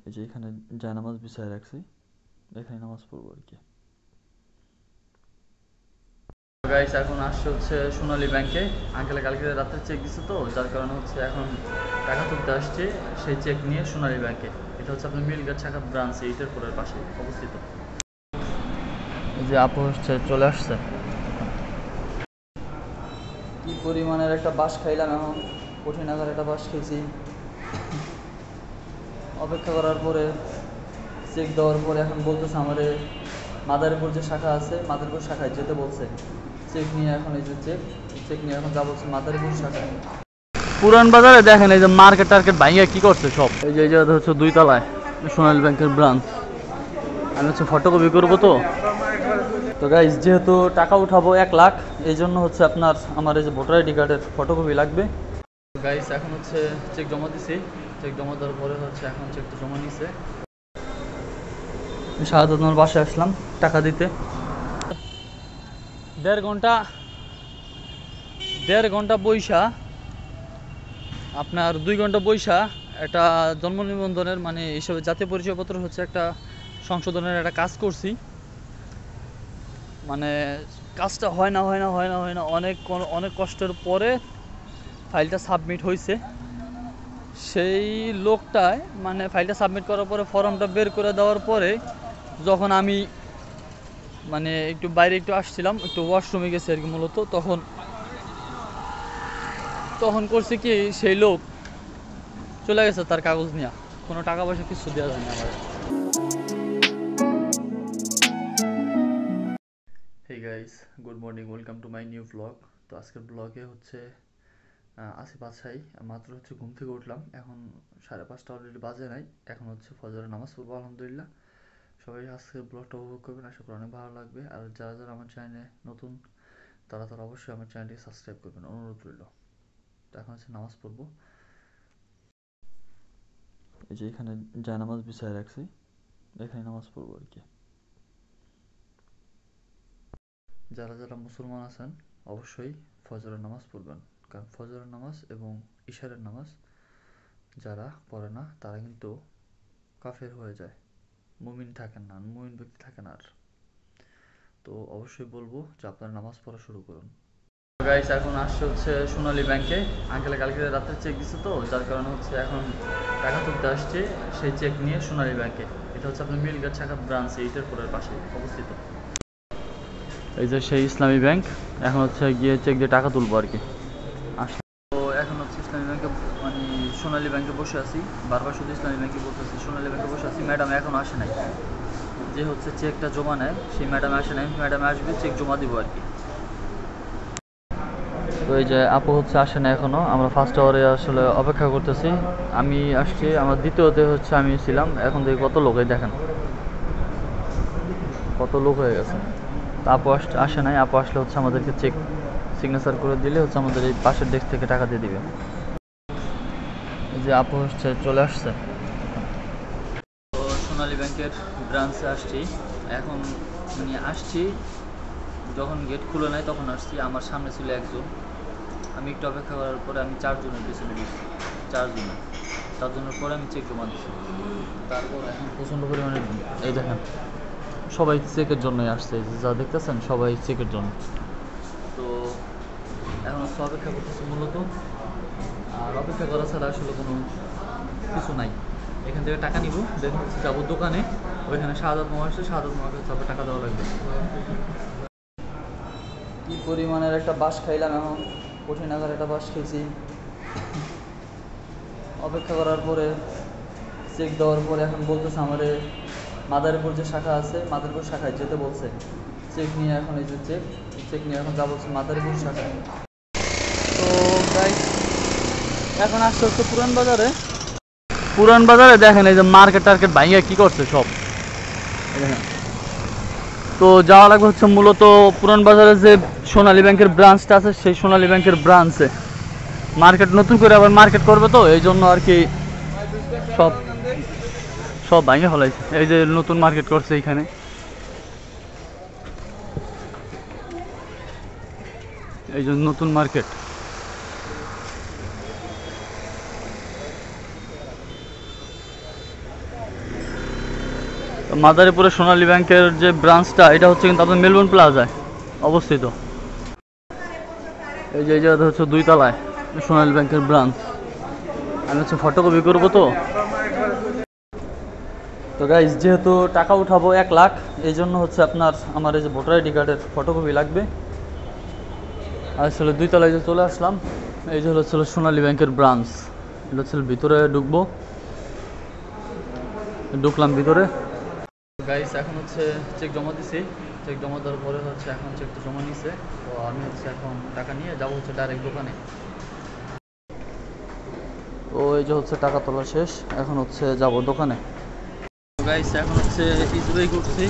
এই যে এখানে জায়নামাজ বিছায় রাখছি, এখানে নামাজ পড়বো আর কি। গাইস এখন আসছে হচ্ছে সোনালী ব্যাংকে। আঙ্কেলে কালকে রাত্রে চেক দিচ্ছে তো, যার কারণে হচ্ছে এখন টাকা তুলতে আসছে সেই চেক নিয়ে সোনালী ব্যাংকে। এটা হচ্ছে আপনার মিলগাছ শাখা ব্রাঞ্চ, এইটার পরের পাশে অবস্থিত। এই যে আপু হচ্ছে চলে আসছে। কি পরিমাণের একটা বাস খাইলাম, এখন কঠিন আকার একটা বাস খেয়েছি। অপেক্ষা করার পরে চেক দেওয়ার পরে এখন বলতেছে আমাদের মাদারীপুর যে শাখা আছে, মাদারীপুর শাখায় যেতে বলছে। চেক নিয়ে এখন এই যে চেক নিয়ে এখন যা বলছে মাদারীপুর শাখায়। পুরান বাজারে দেখেন এই যে মার্কেট টার্কেট ভাইয়া কি করছে সব। এই যে হচ্ছে 2 তলায় সোনালী ব্যাংকের ব্রাঞ্চ। আমি হচ্ছে ফটোকপি করবো তো। তো গাইজ যেহেতু টাকা উঠাবো 1 লাখ, এই জন্য হচ্ছে আপনার আমার এই যে ভোটার আইডি কার্ডের ফটোকপি লাগবে। গাইজ এখন হচ্ছে চেক জমা দিছি। চেক জমা দেওয়ার পরে হচ্ছে এখন চেকটা জমা নিছে। শাহাদাতের বাসায় আসলাম টাকা দিতে। 1.5 ঘন্টা বইসা, আপনার 2 ঘন্টা বইসা একটা জন্ম নিবন্ধনের মানে হিসাবে জাতীয় পরিচয়পত্র হচ্ছে একটা সংশোধনের একটা কাজ করছি। মানে কাজটা হয় না অনেক কষ্টের পরে ফাইলটা সাবমিট হয়েছে। সেই লোকটায় মানে ফাইলটা সাবমিট করার পরে ফর্মটা বের করে দেওয়ার পরে যখন আমি মানে একটু বাইরে একটু আসছিলাম, একটু ওয়াশরুমে গেছি আর কি মূলত, তখন করছে কি সেই লোক চলে গেছে তার কাগজ নিয়ে, কোনো টাকা পয়সা কিছু দেওয়া যায়নি আমার। Hey guys, good morning, welcome to my new blog. তো আজকের ব্লগে হচ্ছে আসি বাছাই, মাত্র হচ্ছে ঘুম থেকে উঠলাম, এখন 5:30 অলরেডি বাজে নাই, এখন হচ্ছে ফজরের নামাজ পড়বো আলহামদুলিল্লাহ। সবাই আজকের ব্লগটা উপভোগ করবেন, আশা করি অনেক ভালো লাগবে। আর যারা আমার চ্যানেলে নতুন তারা অবশ্যই আমার চ্যানেলটি সাবস্ক্রাইব করবেন, অনুরোধ রইল। তো এখন হচ্ছে নামাজ পড়বো। এই যে এখানে জায়নামাজ বিছায় রাখছি, এখানে নামাজ পড়বো আর কি। যারা মুসলমান আছেন অবশ্যই ফজরের নামাজ পড়বেন, কারণ ফজরের নামাজ এবং ইশারের নামাজ যারা পড়ে না তারা কিন্তু কাফের হয়ে যায়, মুমিন থাকেন না, মুমিন ব্যক্তি থাকেন। আর তো অবশ্যই বলবো যে আপনারা নামাজ পড়া শুরু করুন। গাইস এখন আসছে হচ্ছে সোনালী ব্যাংকে। আঙ্কেলে কালকে রাত্রে চেক দিচ্ছে তো, যার কারণে হচ্ছে এখন টাকা তুলতে আসছে সেই চেক নিয়ে সোনালী ব্যাংকে। এটা হচ্ছে আপনার মিলগাছ শাখা ব্রাঞ্চ, এইটার পরের পাশে অবস্থিত। এই যে সেই ইসলামী ব্যাংক, এখন হচ্ছে গিয়ে চেক দিয়ে টাকা তুলবো আর কি। তো এখন হচ্ছে ইসলামী ব্যাংকে মানে সোনালী ব্যাংকে বসে আছি, বারবার শুধু ইসলামী ব্যাংকে বলতেছি, সোনালী ব্যাংকে বসে আছি। ম্যাডাম এখন আসে নাই, যে হচ্ছে চেকটা জমা নেয় সেই ম্যাডাম আসে নাই, ম্যাডাম আসবে চেক জমা দিব আর কি। তো এই যে আপু হচ্ছে আসে না এখনো, আমরা ফার্স্ট আওয়ারে আসলে অপেক্ষা করতেছি। আমি আসছি, আমার দ্বিতীয়তে হচ্ছে আমি ছিলাম, এখন দেখি কত লোক, দেখেন কত লোক হয়ে গেছে। তো আপু আসে নাই, আপু আসলে হচ্ছে আমাদেরকে চেক সিগনেচার করে দিলে হচ্ছে আমাদের এই পাশের ডেস্ক থেকে টাকা দিয়ে দিবে। এই যে আপু হচ্ছে চলে আসছে। তো সোনালী ব্যাংকের ব্রাঞ্চে আসছি এখন, মানে আসছি যখন গেট খুলে নাই তখন আসছি। আমার সামনে ছিল একজন, আমি একটু অপেক্ষা করার পরে আমি 4 জনের পিছনে গেছি, 4 জনের পরে আমি চেক জমা দিচ্ছি। তারপর এখন প্রচণ্ড পরিমাণে এই দেখেন সবাই চেকের জন্যই আসছে, যা দেখতেছেন সবাই চেকের জন্য। তো এখন হচ্ছে অপেক্ষা করতেছি মূলত, আর অপেক্ষা করা ছাড়া আসলে কোনো কিছু নাই। এখান থেকে টাকা নিব, দেন হচ্ছে যাবো দোকানে, ওইখানে শাহাদাত মামা আসছে, শাহাদাত মামাকে হচ্ছে টাকা দেওয়া লাগবে। কি পরিমাণের একটা বাস খাইলাম, এখন কঠিন আকার একটা বাস খেয়েছি। অপেক্ষা করার পরে চেক দেওয়ার পরে এখন বলতেছে আমাদের মাদারীপুর যে শাখা আছে, মাদারীপুর শাখায় যেতে বলছে। চেক নিয়ে এখন এই যে চেক নিয়ে এখন যা বলছে মাদারীপুর শাখায়। তো গাইস এখন আসতে হচ্ছে পুরান বাজারে দেখেন এই যে মার্কেট টার্কেট ভাইয়া কি করছে সব। তো যাওয়া লাগবে হচ্ছে মূলত পুরান বাজারে যে সোনালী ব্যাংকের ব্রাঞ্চটা আছে, সেই সোনালী ব্যাংকের ব্রাঞ্চে মার্কেট নতুন করে আবার মার্কেট করবে, তো এই জন্য আর কি সব সব ভাঙে ফেলাইছে। এই যে নতুন মার্কেট করছে এইখানে, এই যে নতুন মার্কেট। মাদারীপুরে সোনালী ব্যাংকের যে ব্রাঞ্চটা, এটা হচ্ছে কিন্তু আপনার মেলবোর্ন প্লাজায় অবস্থিত। এই যে জায়গাটা হচ্ছে 2 তলায় সোনালী ব্যাংকের ব্রাঞ্চ। আমি হচ্ছে ফটোকপি করবো তো। তো গাইস, যেহেতু টাকা উঠাবো 1 লাখ, এই জন্য হচ্ছে আপনার আমার এই যে ভোটার আইডি কার্ডের ফটোকপি লাগবে। আসলে 2 তলায় যে চলে আসলাম। এই যে হচ্ছে সোনালী ব্যাংকের ব্রাঞ্চ। এটা হচ্ছে ভিতরে ঢুকলাম ভিতরে। গাইস, এখন হচ্ছে চেক জমা দিছি। চেক জমা দেওয়ার পরে হচ্ছে এখন চেকটা জমা নিছে। তো আমি হচ্ছে এখন টাকা নিয়ে যাবো হচ্ছে ডাইরেক্ট দোকানে। তো এই যে হচ্ছে টাকা তোলা শেষ, এখন হচ্ছে যাব দোকানে। গাইস, এখন হচ্ছে ইসবাই করছি।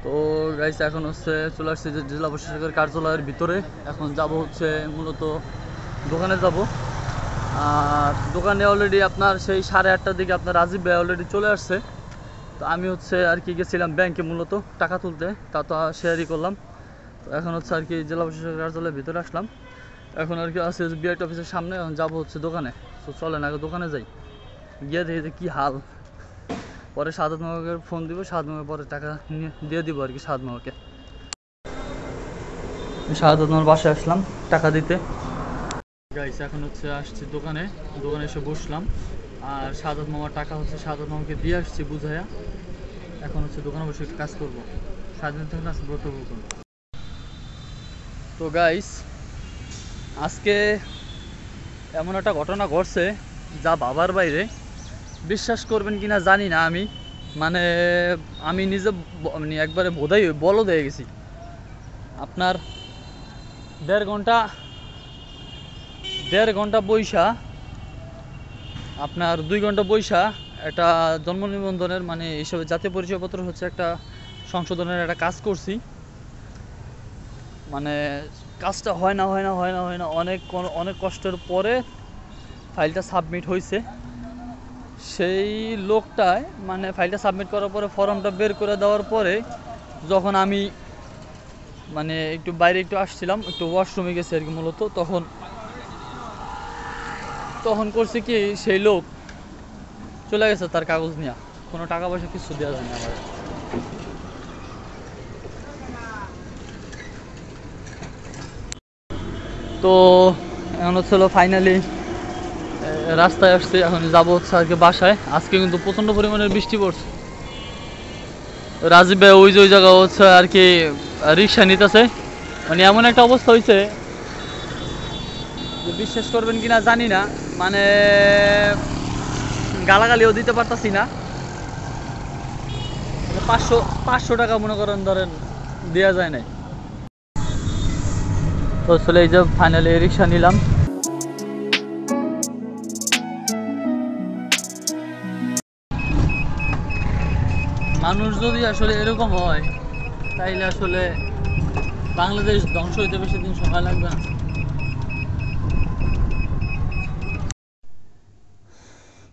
তো গাইস, এখন হচ্ছে চলে আসছি যে জেলা প্রশাসকের কার্যালয়ের ভিতরে। এখন যাব হচ্ছে মূলত দোকানে যাব। আর দোকানে অলরেডি আপনার সেই 8:30টার দিকে আপনার রাজীব ভাই অলরেডি চলে আসছে। তো আমি হচ্ছে আর কি গেছিলাম ব্যাংকে মূলত টাকা তুলতে, তা তো শেয়ারই করলাম। তো এখন হচ্ছে আর কি জেলা প্রশাসকের কার্যালয়ের ভিতরে আসলাম। এখন আর কি আছে বিআরটি অফিসের সামনে। এখন যাবো হচ্ছে দোকানে। তো চলেন আগে দোকানে যাই, গিয়ে দেখি যে কী হাল। পরে সাদাত মামাকে ফোন দিব, সাদাত মামাকে পরে টাকা দিয়ে দিব আর কি। সাদাত মামাকে মামার বাসায় আসলাম টাকা দিতে। গাইস, এখন হচ্ছে আসছি দোকানে এসে বসলাম। আর সাদাত মামার টাকা হচ্ছে সাদাত মামাকে দিয়ে আসছি বুঝাইয়া। এখন হচ্ছে দোকানে বসে একটু কাজ করবো। সারাদিন থেকে কাজ ব্রত করবো। তো গাইস, আজকে এমন একটা ঘটনা ঘটছে যা ভাবার বাইরে। বিশ্বাস করবেন কিনা জানি না আমি, মানে আমি নিজে মানে একবারে বোধাই বলদ হয়ে গেছি। আপনার 1.5 ঘন্টা বইসা, আপনার 2 ঘন্টা বইসা একটা জন্ম নিবন্ধনের মানে হিসাবে জাতীয় পরিচয়পত্র হচ্ছে একটা সংশোধনের একটা কাজ করছি। মানে কাজটা হয় না অনেক কষ্টের পরে ফাইলটা সাবমিট হয়েছে। সেই লোকটায় মানে ফাইলটা সাবমিট করার পরে ফর্মটা বের করে দেওয়ার পরে যখন আমি মানে একটু বাইরে আসছিলাম, একটু ওয়াশরুমে গেছি আর কি মূলত, তখন করছে কি, সেই লোক চলে গেছে তার কাগজ নিয়ে। কোনো টাকা পয়সা কিছু দেওয়া যায় না আমার। তো এখন হচ্ছে ফাইনালি রাস্তায় আসছি। এখন যাবো হচ্ছে আর কি বাসায়। আজকে কিন্তু প্রচণ্ড পরিমাণের বৃষ্টি পড়ছে। রাজীব ভাই ওই জায়গা হচ্ছে আর কি রিক্সা নিতেছে। মানে এমন একটা অবস্থা হয়েছে যে বিশ্বাস করবেন কিনা জানি না, মানে গালাগালিও দিতে পারতাছি না। 500 টাকা মনে করেন ধরেন দেওয়া যায় নাই। তো আসলে এই যে ফাইনালি রিক্সা নিলাম। মানুষ যদি আসলে এরকম হয় তাইলে আসলে বাংলাদেশ ধ্বংস হইতে বেশি দিন সময় লাগবে না।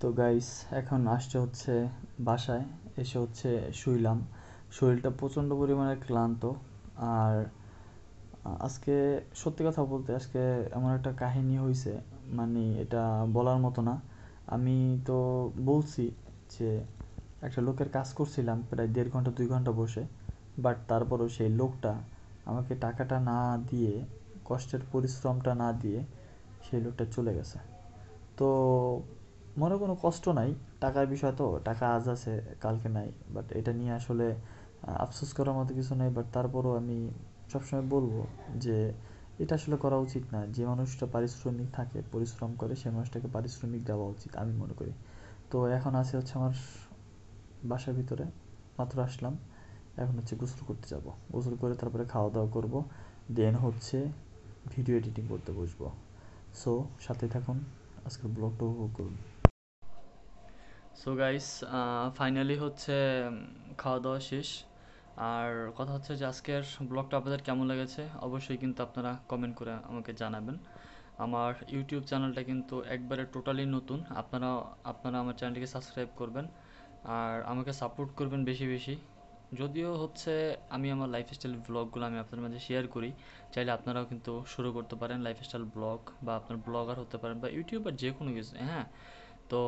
তো গাইস, এখন আসছে হচ্ছে বাসায়। এসে হচ্ছে শুইলাম। শরীরটা প্রচণ্ড পরিমাণে ক্লান্ত। আর আজকে সত্যি কথা বলতে আজকে এমন একটা কাহিনী হয়েছে, মানে এটা বলার মতো না। আমি তো বলছি যে একটা লোকের কাজ করছিলাম প্রায় 1.5 ঘন্টা 2 ঘন্টা বসে। বাট তারপরও সেই লোকটা আমাকে টাকাটা না দিয়ে, কষ্টের পরিশ্রমটা না দিয়ে সেই লোকটা চলে গেছে। তো মনে কোনো কষ্ট নাই, টাকার বিষয় তো, টাকা আজ আছে কালকে নাই। বাট এটা নিয়ে আসলে আফসোস করার মতো কিছু নেই। বাট তারপরও আমি সবসময় বলবো যে এটা আসলে করা উচিত না। যে মানুষটা পারিশ্রমিক থাকে, পরিশ্রম করে, সেই মানুষটাকে পারিশ্রমিক দেওয়া উচিত আমি মনে করি। তো এখন আছে হচ্ছে আমার বাসার ভিতরে, মাত্র আসলাম। এখন হচ্ছে গোসল করতে যাব। গোসল করে তারপরে খাওয়া দাওয়া করব। দেন হচ্ছে ভিডিও এডিটিং করতে বসবো। সো সাথে থাকুন, আজকের ব্লগটা উপভোগ করুন। সো গাইস, ফাইনালি হচ্ছে খাওয়া দাওয়া শেষ। আর কথা হচ্ছে যে আজকের ব্লগটা আপনাদের কেমন লেগেছে অবশ্যই কিন্তু আপনারা কমেন্ট করে আমাকে জানাবেন। আমার ইউটিউব চ্যানেলটা কিন্তু একবারে টোটালি নতুন। আপনারা আমার চ্যানেলটিকে সাবস্ক্রাইব করবেন আর আমাকে সাপোর্ট করবেন বেশি বেশি। যদিও হচ্ছে আমি আমার লাইফস্টাইল ব্লগগুলো আমি আপনাদের মাঝে শেয়ার করি, চাইলে আপনারাও কিন্তু শুরু করতে পারেন লাইফস্টাইল ব্লগ, বা আপনার ব্লগার হতে পারেন বা ইউটিউবার যে কোনো কিছু। হ্যাঁ, তো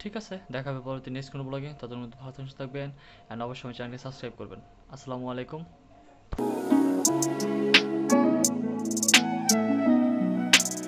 ঠিক আছে, দেখা হবে পরবর্তী নেক্সট কোনো ব্লগে। তাদের মধ্যে ভালো থাকবেন অ্যান্ড অবশ্যই আমার চ্যানেলটি সাবস্ক্রাইব করবেন। আসসালামু আলাইকুম।